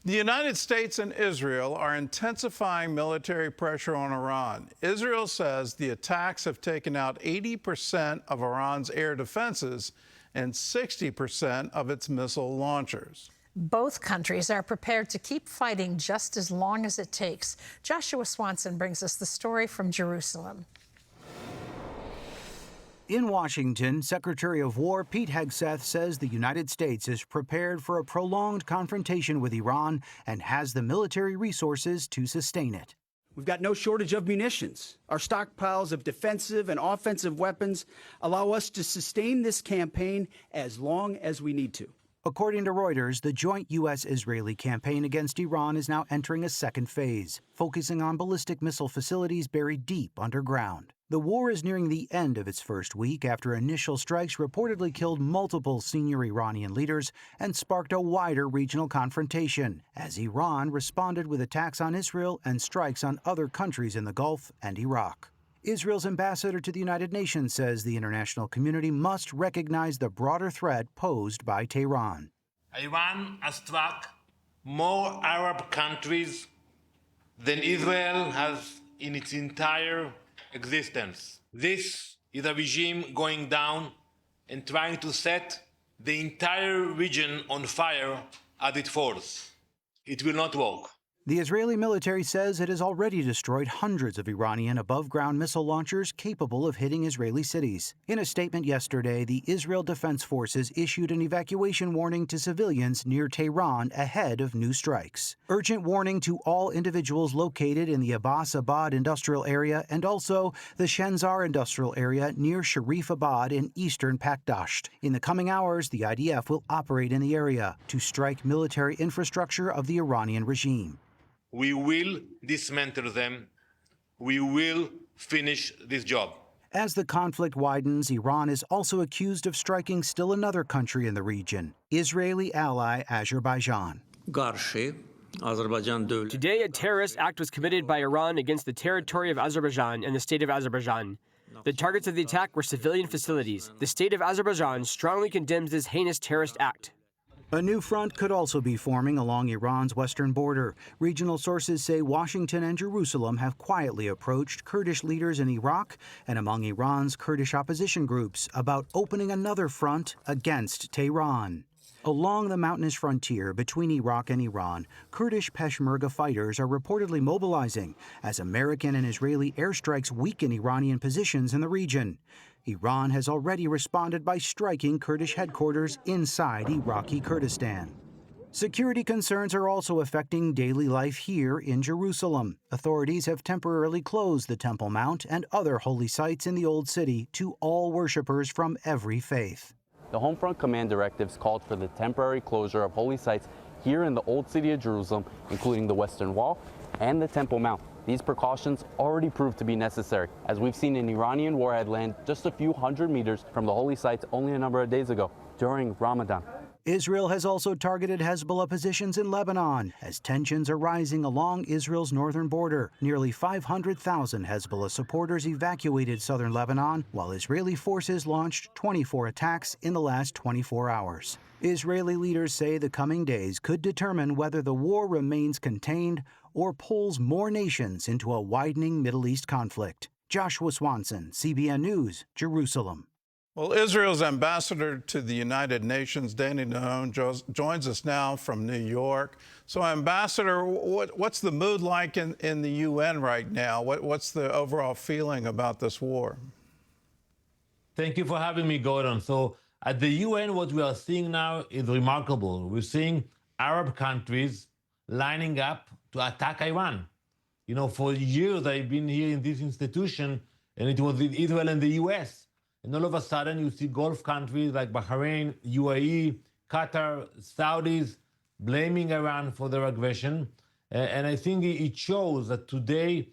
The United States and Israel are intensifying military pressure on Iran. Israel says the attacks have taken out 80% of Iran's air defenses and 60% of its missile launchers. Both countries are prepared to keep fighting just as long as it takes. Joshua Swanson brings us the story from Jerusalem. In Washington, Secretary of War Pete Hegseth says the United States is prepared for a prolonged confrontation with Iran and has the military resources to sustain it. We've got no shortage of munitions. Our stockpiles of defensive and offensive weapons allow us to sustain this campaign as long as we need to. According to Reuters, the joint U.S.-Israeli campaign against Iran is now entering a second phase, focusing on ballistic missile facilities buried deep underground. The war is nearing the end of its first week after initial strikes reportedly killed multiple senior Iranian leaders and sparked a wider regional confrontation, as Iran responded with attacks on Israel and strikes on other countries in the Gulf and Iraq. Israel's ambassador to the United Nations says the international community must recognize the broader threat posed by Tehran. Iran has struck more Arab countries than Israel has in its entire existence. This is a regime going down and trying to set the entire region on fire as it falls. It will not work. The Israeli military says it has already destroyed hundreds of Iranian above-ground missile launchers capable of hitting Israeli cities. In a statement yesterday, the Israel Defense Forces issued an evacuation warning to civilians near Tehran ahead of new strikes. Urgent warning to all individuals located in the Abbasabad industrial area and also the Shenzar industrial area near Sharif Abad in eastern Pakdasht. In the coming hours, the IDF will operate in the area to strike military infrastructure of the Iranian regime. We will dismantle them. We will finish this job. As the conflict widens, Iran is also accused of striking still another country in the region, Israeli ally Azerbaijan. Today, a terrorist act was committed by Iran against the territory of Azerbaijan and the state of Azerbaijan. The targets of the attack were civilian facilities. The state of Azerbaijan strongly condemns this heinous terrorist act. A new front could also be forming along Iran's western border. Regional sources say Washington and Jerusalem have quietly approached Kurdish leaders in Iraq and among Iran's Kurdish opposition groups about opening another front against Tehran. Along the mountainous frontier between Iraq and Iran, Kurdish Peshmerga fighters are reportedly mobilizing as American and Israeli airstrikes weaken Iranian positions in the region. Iran has already responded by striking Kurdish headquarters inside Iraqi Kurdistan. Security concerns are also affecting daily life here in Jerusalem. Authorities have temporarily closed the Temple Mount and other holy sites in the Old City to all worshippers from every faith. The Homefront Command directives called for the temporary closure of holy sites here in the Old City of Jerusalem, including the Western Wall and the Temple Mount. These precautions already proved to be necessary, as we've seen an Iranian warhead land just a few hundred meters from the holy sites only a number of days ago during Ramadan. Israel has also targeted Hezbollah positions in Lebanon as tensions are rising along Israel's northern border. Nearly 500,000 Hezbollah supporters evacuated southern Lebanon, while Israeli forces launched 24 attacks in the last 24 hours. Israeli leaders say the coming days could determine whether the war remains contained or pulls more nations into a widening Middle East conflict. Joshua Swanson, CBN News, Jerusalem. Well, Israel's ambassador to the United Nations, Danny Nahon, joins us now from New York. So, Ambassador, what's the mood like in the UN right now? What's the overall feeling about this war? Thank you for having me, Gordon. So, at the UN, what we are seeing now is remarkable. We're seeing Arab countries lining up to attack Iran. You know, for years I've been here in this institution, and it was in Israel and the US. And all of a sudden, you see Gulf countries like Bahrain, UAE, Qatar, Saudis blaming Iran for their aggression. And I think it shows that today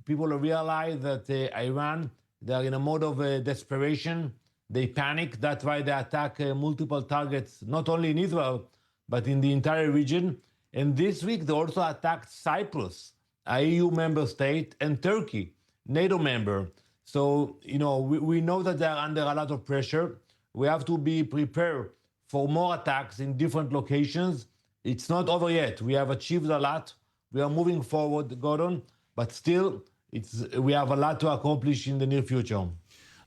people realize that Iran, they're in a mode of desperation. They panic. That's why they attack multiple targets, not only in Israel, but in the entire region. And this week, they also attacked Cyprus, a EU member state, and Turkey, NATO member. So, you know, we know that they're under a lot of pressure. We have to be prepared for more attacks in different locations, it's not over yet. We have achieved a lot. We are moving forward, Gordon, but still, we have a lot to accomplish in the near future.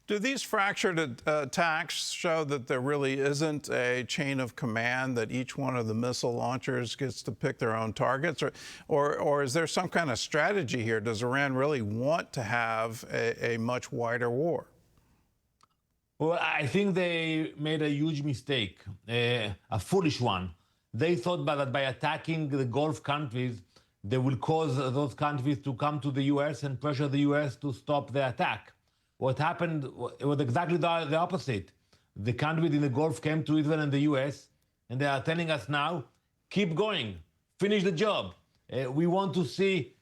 Do these fractured attacks show that there really isn't a chain of command, that each one of the missile launchers gets to pick their own targets? Or is there some kind of strategy here? Does Iran really want to have a much wider war? Well, I think they made a huge mistake, a foolish one. They thought that by attacking the Gulf countries, they will cause those countries to come to the U.S. and pressure the U.S. to stop the attack. What happened was exactly the opposite. The countries in the Gulf came to Israel and the U.S., and they are telling us now, keep going, finish the job. We want to see,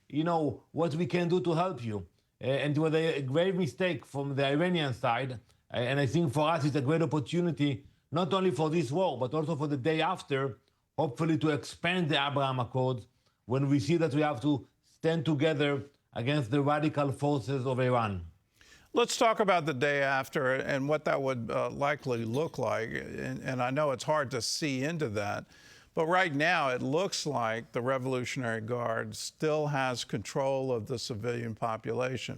what we can do to help you. And it was a grave mistake from the Iranian side. And I think for us, it's a great opportunity, not only for this war, but also for the day after, hopefully to expand the Abraham Accords when we see that we have to stand together against the radical forces of Iran. Let's talk about the day after and what that would likely look like. And I know it's hard to see into that, but right now it looks like the Revolutionary Guard still has control of the civilian population.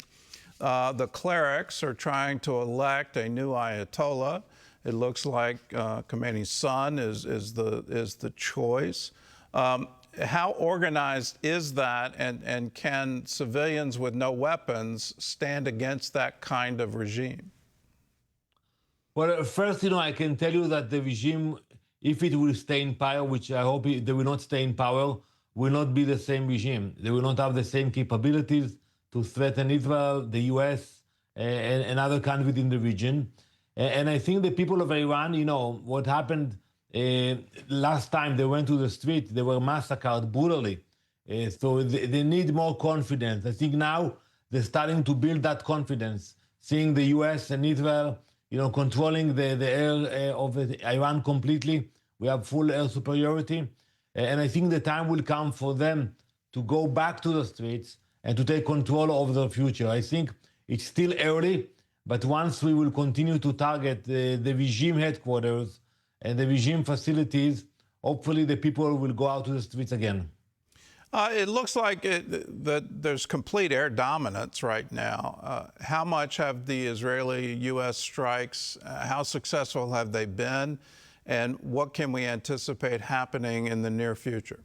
The clerics are trying to elect a new Ayatollah. It looks like Khomeini's son is the choice. How organized is that, and can civilians with no weapons stand against that kind of regime? Well, first, I can tell you that the regime, if it will stay in power, which I hope they will not stay in power, will not be the same regime. They will not have the same capabilities to threaten Israel, the U.S., and other countries in the region. And I think the people of Iran, what happened last time they went to the street, they were massacred brutally. So they need more confidence. I think now they're starting to build that confidence, seeing the U.S. and Israel, controlling the air of Iran completely. We have full air superiority. And I think the time will come for them to go back to the streets and to take control of their future. I think it's still early, but once we will continue to target the regime headquarters and the regime facilities, hopefully the people will go out to the streets again. It looks like that there's complete air dominance right now. How much have the Israeli-U.S. strikes, how successful have they been, and what can we anticipate happening in the near future?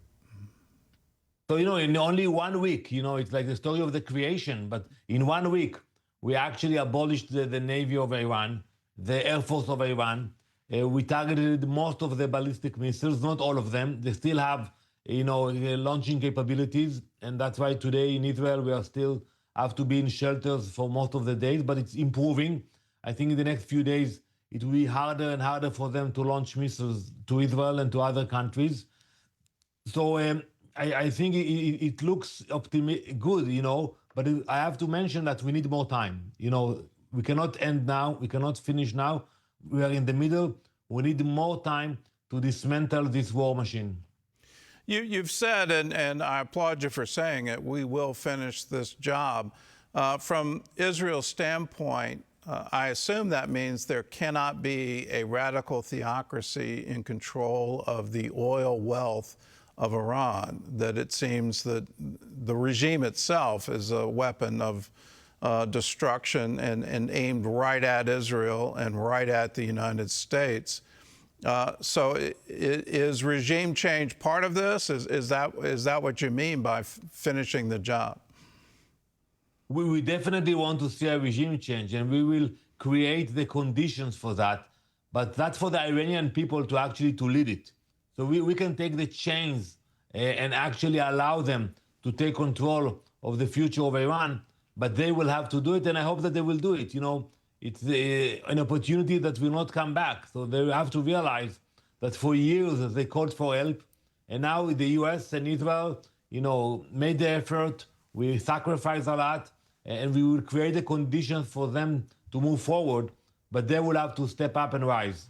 So, in only 1 week, it's like the story of the creation, but in 1 week, we actually abolished the Navy of Iran, the Air Force of Iran. We targeted most of the ballistic missiles, not all of them. They still have, launching capabilities. And that's why today in Israel, we are still have to be in shelters for most of the days, but it's improving. I think in the next few days, it will be harder and harder for them to launch missiles to Israel and to other countries. So I think it looks good, but I have to mention that we need more time. We cannot end now. We cannot finish now. We are in the middle. We need more time to dismantle this war machine. You've said, and I applaud you for saying it, we will finish this job. From Israel's standpoint, I assume that means there cannot be a radical theocracy in control of the oil wealth of Iran, that it seems that the regime itself is a weapon of destruction and aimed right at Israel and right at the United States. So is regime change part of this? Is that what you mean by finishing the job? We definitely want to see a regime change, and we will create the conditions for that. But that's for the Iranian people to actually to lead it. So we can take the chains and actually allow them to take control of the future of Iran, but they will have to do it, and I hope that they will do it. It's an opportunity that will not come back. So they have to realize that for years they called for help, and now the U.S. and Israel, made the effort. We sacrificed a lot, and we will create the conditions for them to move forward, but they will have to step up and rise.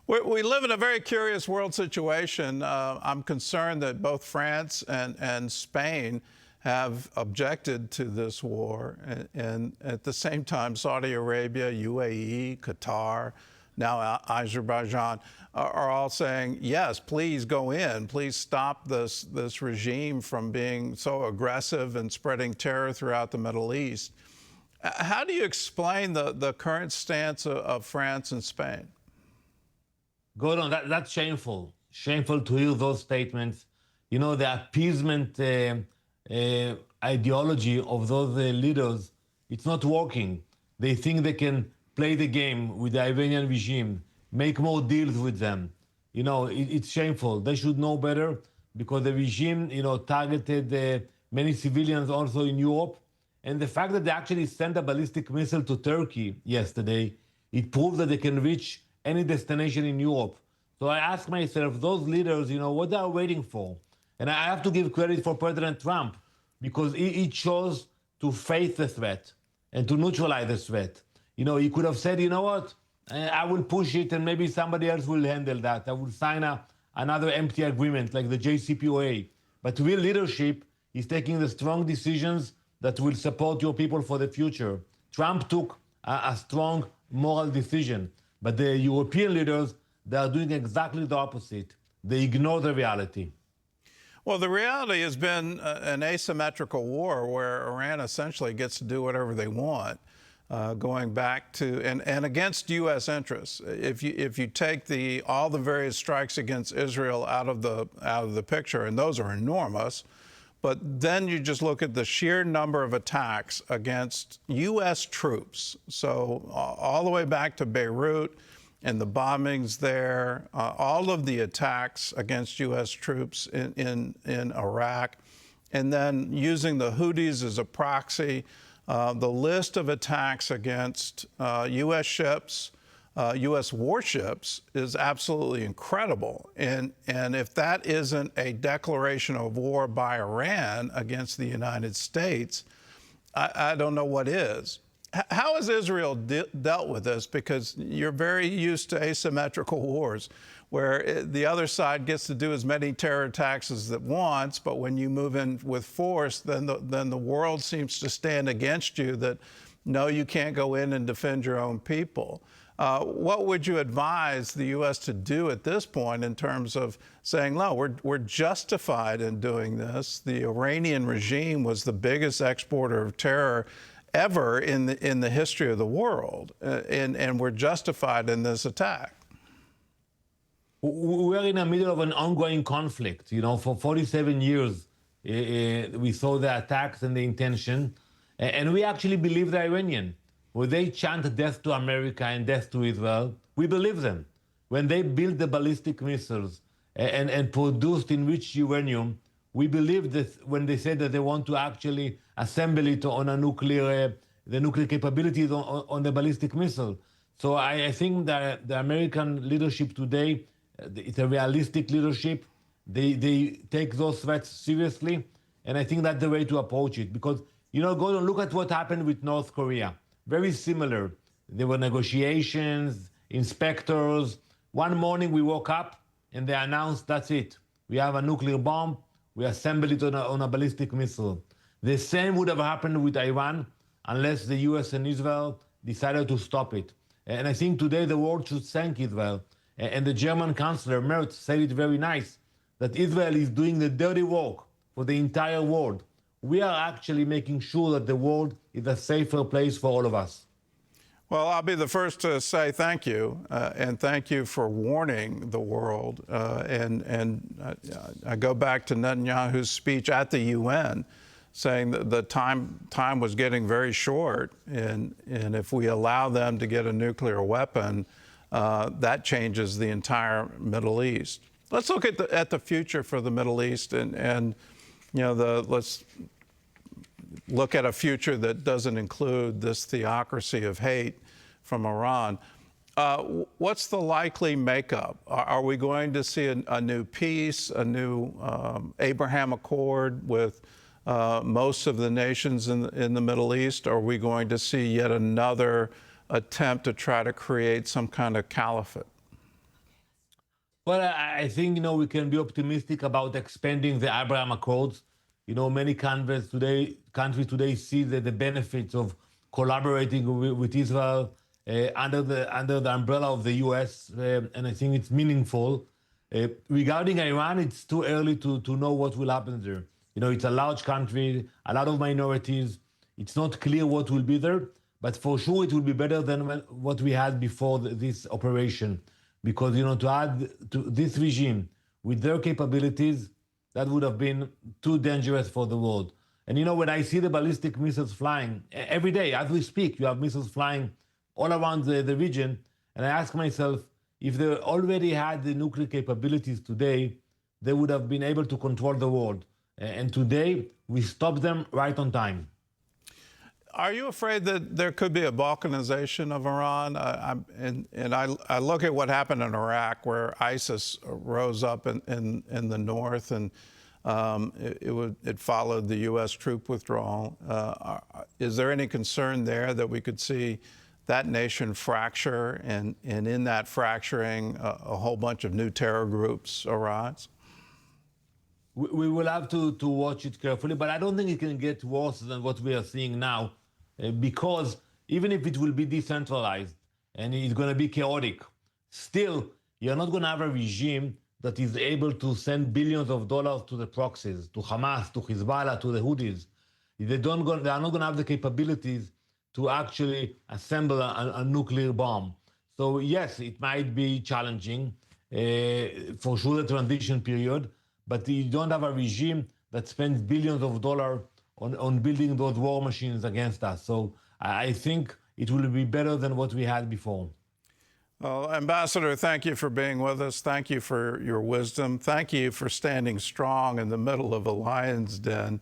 We live in a very curious world situation. I'm concerned that both France and Spain have objected to this war, and at the same time, Saudi Arabia, UAE, Qatar, now Azerbaijan, are all saying, yes, please go in. Please stop this regime from being so aggressive and spreading terror throughout the Middle East. How do you explain the current stance of France and Spain? Gordon, that's shameful. Shameful to hear those statements. You know, the appeasement ideology of those leaders, it's not working. They think they can play the game with the Iranian regime, make more deals with them. You know, it's shameful. They should know better because the regime, you know, targeted many civilians also in Europe. And the fact that they actually sent a ballistic missile to Turkey yesterday, it proves that they can reach any destination in Europe. So I ask myself, those leaders, you know, what they are waiting for? And I have to give credit for President Trump because he chose to face the threat and to neutralize the threat. You know, he could have said, you know what, I will push it and maybe somebody else will handle that. I will sign another empty agreement like the JCPOA. But real leadership is taking the strong decisions that will support your people for the future. Trump took a strong moral decision, but the European leaders, they are doing exactly the opposite. They ignore the reality. Well, the reality has been an asymmetrical war where Iran essentially gets to do whatever they want, going back to and against U.S. interests. If you take all the various strikes against Israel out of the picture, and those are enormous, but then you just look at the sheer number of attacks against U.S. troops. So all the way back to Beirut and the bombings there, all of the attacks against U.S. troops in Iraq, and then using the Houthis as a proxy, the list of attacks against U.S. ships, U.S. warships is absolutely incredible. And if that isn't a declaration of war by Iran against the United States, I don't know what is. How has Israel dealt with this? Because you're very used to asymmetrical wars, where the other side gets to do as many terror attacks as it wants, but when you move in with force, then the world seems to stand against you that, no, you can't go in and defend your own people. What would you advise the U.S. to do at this point in terms of saying, no, we're justified in doing this? The Iranian regime was the biggest exporter of terror ever in the history of the world, and we're justified in this attack. We're in the middle of an ongoing conflict. You know, for 47 years, we saw the attacks and the intention, and we actually believe the Iranian. When they chant death to America and death to Israel, we believe them. When they build the ballistic missiles and produced enriched uranium, we believe that when they said that they want to actually assemble it on the nuclear capabilities on the ballistic missile. So I think that the American leadership today, it's a realistic leadership. They take those threats seriously, and I think that's the way to approach it. Because, you know, go and look at what happened with North Korea. Very similar. There were negotiations, inspectors. One morning we woke up and they announced, that's it. We have a nuclear bomb. We assemble it on a ballistic missile. The same would have happened with Iran unless the US and Israel decided to stop it. And I think today the world should thank Israel. And the German Chancellor, Merz, said it very nice, that Israel is doing the dirty work for the entire world. We are actually making sure that the world is a safer place for all of us. Well, I'll be the first to say thank you, and thank you for warning the world. I go back to Netanyahu's speech at the UN, saying that the time was getting very short, and if we allow them to get a nuclear weapon, that changes the entire Middle East. Let's look at the future for the Middle East, and you know, let's look at a future that doesn't include this theocracy of hate from Iran. What's the likely makeup? Are we going to see a new peace, a new Abraham Accord with most of the nations in the Middle East? Or are we going to see yet another attempt to try to create some kind of caliphate? Well, I think, you know, we can be optimistic about expanding the Abraham Accords. You know, many countries today see the benefits of collaborating with Israel under the umbrella of the U.S., and I think it's meaningful. Regarding Iran, it's too early to know what will happen there. You know, it's a large country, a lot of minorities. It's not clear what will be there, but for sure it will be better than what we had before this operation. Because, you know, to add to this regime with their capabilities, that would have been too dangerous for the world. And, you know, when I see the ballistic missiles flying, every day, as we speak, you have missiles flying all around the region, and I ask myself, if they already had the nuclear capabilities today, they would have been able to control the world. And today, we stopped them right on time. Are you afraid that there could be a balkanization of Iran? I look at what happened in Iraq, where ISIS rose up in the north, and it followed the U.S. troop withdrawal. Is there any concern there that we could see that nation fracture, and in that fracturing, a whole bunch of new terror groups arise? We will have to watch it carefully, but I don't think it can get worse than what we are seeing now, because even if it will be decentralized and it's going to be chaotic, still, you're not going to have a regime that is able to send billions of dollars to the proxies, to Hamas, to Hezbollah, to the Houthis. They are not going to have the capabilities to actually assemble a nuclear bomb. So yes, it might be challenging, for sure the transition period, but you don't have a regime that spends billions of dollars on building those war machines against us. So I think it will be better than what we had before. Well, Ambassador, thank you for being with us. Thank you for your wisdom. Thank you for standing strong in the middle of a lion's den.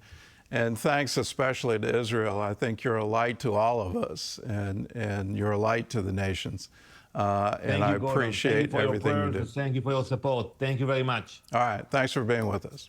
And thanks especially to Israel. I think you're a light to all of us, and you're a light to the nations. And I appreciate everything you do. Thank you for your support. Thank you very much. All right. Thanks for being with us.